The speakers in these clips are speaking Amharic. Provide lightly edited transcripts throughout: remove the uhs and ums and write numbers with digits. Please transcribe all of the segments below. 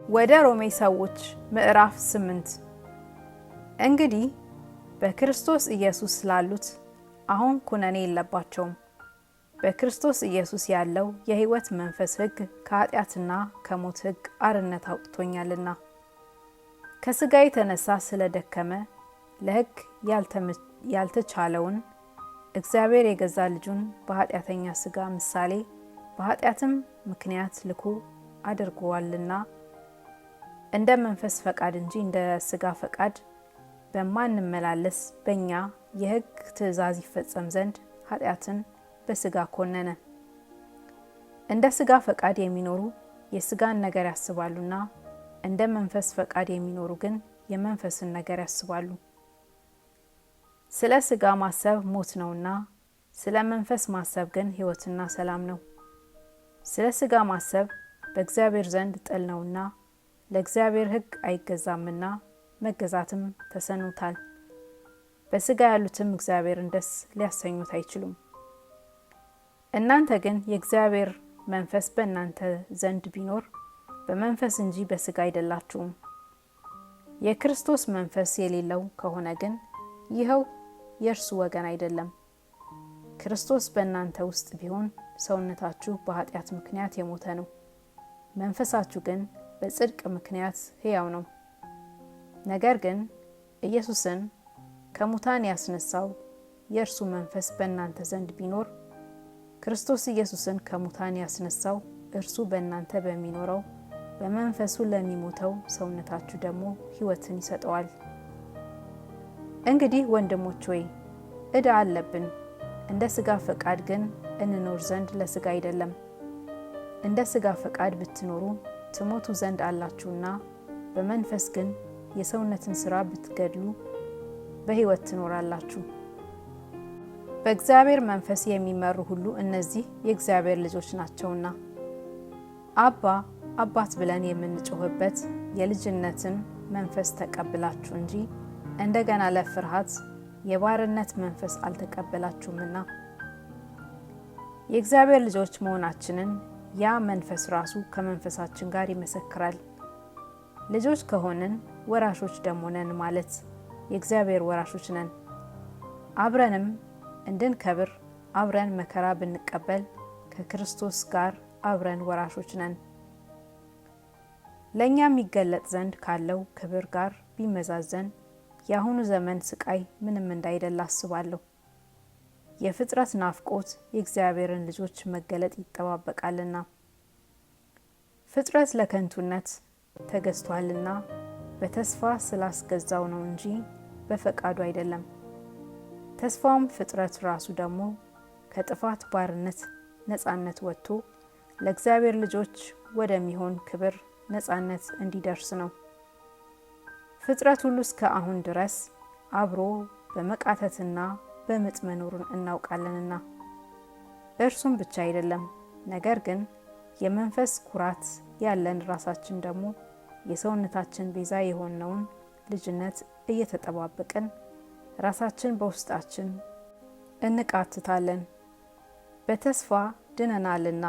ወደ ሮሜ ሰዎች ምዕራፍ 8 እንግዲህ በክርስቶስ ኢየሱስ ስላሉት አሁን ኩነኔ የለባቸውም። በክርስቶስ ኢየሱስ ያለው የሕይወት መንፈስ ሕግ ከኃጢአትና ከሞት ሕግ አርነት አውጥቶኛልና ከሥጋ የተነሳ ስለደከመ ለሕግ ያልተቻለውን እግዚአብሔር የገዛ ልጁን በኃጢአተኛ ሥጋ ምሳሌ በኃጢአትም ምክንያት ልኮ አድርጓልና እንደ መንፈስ ፈቃድ እንጂ እንደ ሥጋ ፈቃድ በማንመላለስ በእኛ የሕግ ትእዛዝ ይፈጸም ዘንድ ኃጢአትን በሥጋ ኮነነ። እንደ ሥጋ ፈቃድ የሚኖሩ የሥጋን ነገር ያስባሉና እንደ መንፈስ ፈቃድ የሚኖሩ ግን የመንፈስን ነገር ያስባሉ። ስለ ሥጋ ማሰብ ሞት ነውና ስለ መንፈስ ማሰብ ግን ሕይወትና ሰላም ነው። ስለ ሥጋ ማሰብ በእግዚአብሔር ዘንድ ጥል ነውና ለእግዚአብሔር ሕግ አይገዛምና መገዛትም ተሰኑታል። በሥጋ ያሉትም እግዚአብሔርን ደስ ሊያሰኙት አይችሉም። እናንተ ግን የእግዚአብሔር መንፈስ በእናንተ ዘንድ ቢኖር በመንፈስ እንጂ በሥጋ አይደላችሁም። የክርስቶስ መንፈስ የሌለው ከሆነ ግን ይኸው የእርሱ ወገን አይደለም። ክርስቶስ በእናንተ ውስጥ ቢሆን ሰውነታችሁ በኃጢአት ምክንያት የሞተ ነው፣ መንፈሳችሁ ግን በጽድቅ ምክንያት ሕያው ነው። ነገር ግን ኢየሱስን ከሙታን ያስነሳው የእርሱ መንፈስ በእናንተ ዘንድ ቢኖር ክርስቶስ ኢየሱስን ከሙታን ያስነሳው እርሱ በእናንተ በሚኖረው በመንፈሱ ለሚሞተው ሰውነታችሁ ደግሞ ሕይወትን ይሰጠዋል። እንግዲህ ወንድሞች ሆይ ዕዳ አለብን፣ እንደ ሥጋ ፈቃድ ግን እንኖር ዘንድ ለሥጋ አይደለም። እንደ ሥጋ ፈቃድ ብትኖሩ ትሞቱ ዘንድ አላችሁና በመንፈስ ግን የሰውነትን ሥራ ብትገድሉ በሕይወት ትኖራላችሁ። በእግዚአብሔር መንፈስ የሚመሩ ሁሉ እነዚህ የእግዚአብሔር ልጆች ናቸውና አባ አባት ብለን የምንጮህበት የልጅነትን መንፈስ ተቀብላችሁ እንጂ እንደገና ለፍርሃት የባርነት መንፈስ አልተቀበላችሁምና የእግዚአብሔር ልጆች መሆናችንን ያ መንፈስ ራሱ ከመንፈሳችን ጋር ይመሰክራል። ልጆች ከሆንን ወራሾች ደግሞ ነን ማለት የእግዚአብሔር ወራሾች ነን። አብረንም እንድንከብር አብረን መከራ ብንቀበል ከክርስቶስ ጋር አብረን ወራሾች ነን። ለእኛ የሚገለጥ ዘንድ ካለው ክብር ጋር ቢመዛዘን የአሁኑ ዘመን ስቃይ ምንም እንዳይደል አስባለሁ። የፍጥረት ናፍቆት የእግዚአብሔርን ልጆች መገለጥ ይጠባበቃልና። ፍጥረት ለከንቱነት ተገዝቷልና በተስፋ ስላስገዛው ነው እንጂ በፈቃዱ አይደለም። ተስፋውም ፍጥረት ራሱ ደግሞ ከጥፋት ባርነት ነጻነት ወጥቶ ለእግዚአብሔር ልጆች ወደሚሆን ክብር ነጻነት እንዲደርስ ነው። ፍጥረት ሁሉ እስከ አሁን ድረስ አብሮ በመቃተትና በምጥ መኖሩን እናውቃለንና እርሱም ብቻ አይደለም፣ ነገር ግን የመንፈስ ኩራት ያለን ራሳችን ደግሞ የሰውነታችን ቤዛ የሆነውን ልጅነት እየተጠባበቅን ራሳችን በውስጣችን እንቃትታለን። በተስፋ ድነናልና።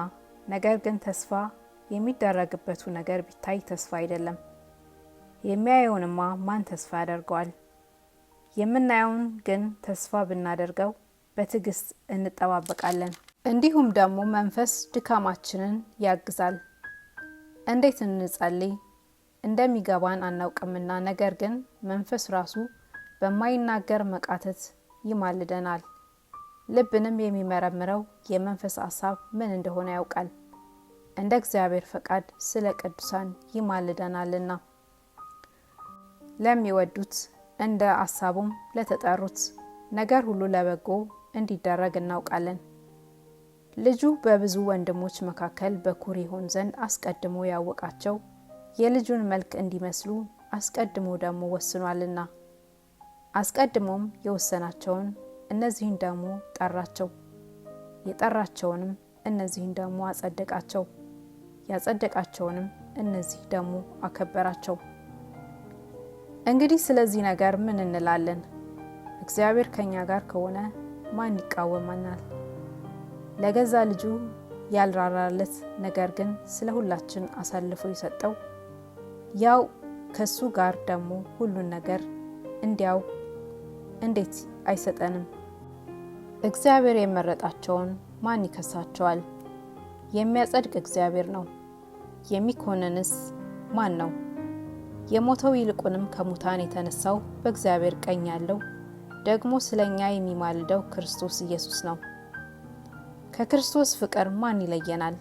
ነገር ግን ተስፋ የሚደረግበቱ ነገር ቢታይ ተስፋ አይደለም። የሚያየውንማ ማን ተስፋ ያደርገዋል? የምናየውን ግን ተስፋ ብናደርገው በትዕግስት እንጠባበቃለን። እንዲሁም ደግሞ መንፈስ ድካማችንን ያግዛል። እንዴት እንጸልይ እንደሚገባን አናውቅምና፣ ነገር ግን መንፈስ ራሱ በማይናገር መቃተት ይማልደናል። ልብንም የሚመረምረው የመንፈስ ሐሳብ ምን እንደሆነ ያውቃል፣ እንደ እግዚአብሔር ፈቃድ ስለ ቅዱሳን ይማልደናልና። ለሚወዱት እንደ ሐሳቡም ለተጠሩት ነገር ሁሉ ለበጎ እንዲደረግ እናውቃለን። ልጁ በብዙ ወንድሞች መካከል በኩር ይሆን ዘንድ አስቀድሞ ያወቃቸው የልጁን መልክ እንዲመስሉ አስቀድሞ ደግሞ ወስኗልና። አስቀድሞም የወሰናቸውን እነዚህን ደግሞ ጠራቸው፣ የጠራቸውንም እነዚህን ደግሞ አጸደቃቸው፣ ያጸደቃቸውንም እነዚህ ደግሞ አከበራቸው። እንግዲህ ስለዚህ ነገር ምን እንላለን? እግዚአብሔር ከኛ ጋር ከሆነ ማን ይቃወመናል? ለገዛ ልጁ ያልራራለት ነገር ግን ስለ ሁላችን አሳልፎ የሰጠው ያው ከሱ ጋር ደግሞ ሁሉን ነገር እንዲያው እንዴት አይሰጠንም? እግዚአብሔር የመረጣቸውን ማን ይከሳቸዋል? የሚያጸድቅ እግዚአብሔር ነው። የሚኮንንስ ማን ነው? የሞተው ይልቁንም ከሙታን የተነሳው በእግዚአብሔር ቀኝ ያለው ደግሞ ስለኛ የሚማልደው ክርስቶስ ኢየሱስ ነው። ከክርስቶስ ፍቅር ማን ይለየናል?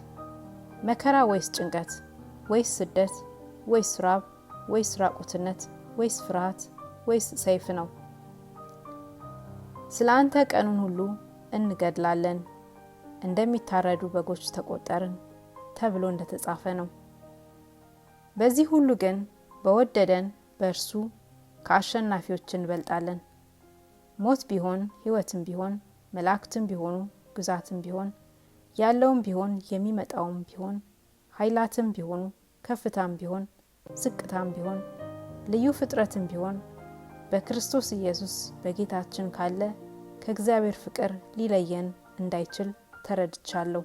መከራ ወይስ ጭንቀት ወይስ ስደት ወይስ ራብ ወይስ ራቁትነት ወይስ ፍርሃት ወይስ ሰይፍ ነው? ስለ አንተ ቀኑን ሁሉ እንገድላለን፣ እንደሚታረዱ በጎች ተቆጠርን ተብሎ እንደተጻፈ ነው። በዚህ ሁሉ ግን በወደደን በእርሱ ከአሸናፊዎች እንበልጣለን። ሞት ቢሆን ሕይወትም ቢሆን መላእክትም ቢሆኑ ግዛትም ቢሆን ያለውም ቢሆን የሚመጣውም ቢሆን ኃይላትም ቢሆኑ ከፍታም ቢሆን ዝቅታም ቢሆን ልዩ ፍጥረትም ቢሆን በክርስቶስ ኢየሱስ በጌታችን ካለ ከእግዚአብሔር ፍቅር ሊለየን እንዳይችል ተረድቻለሁ።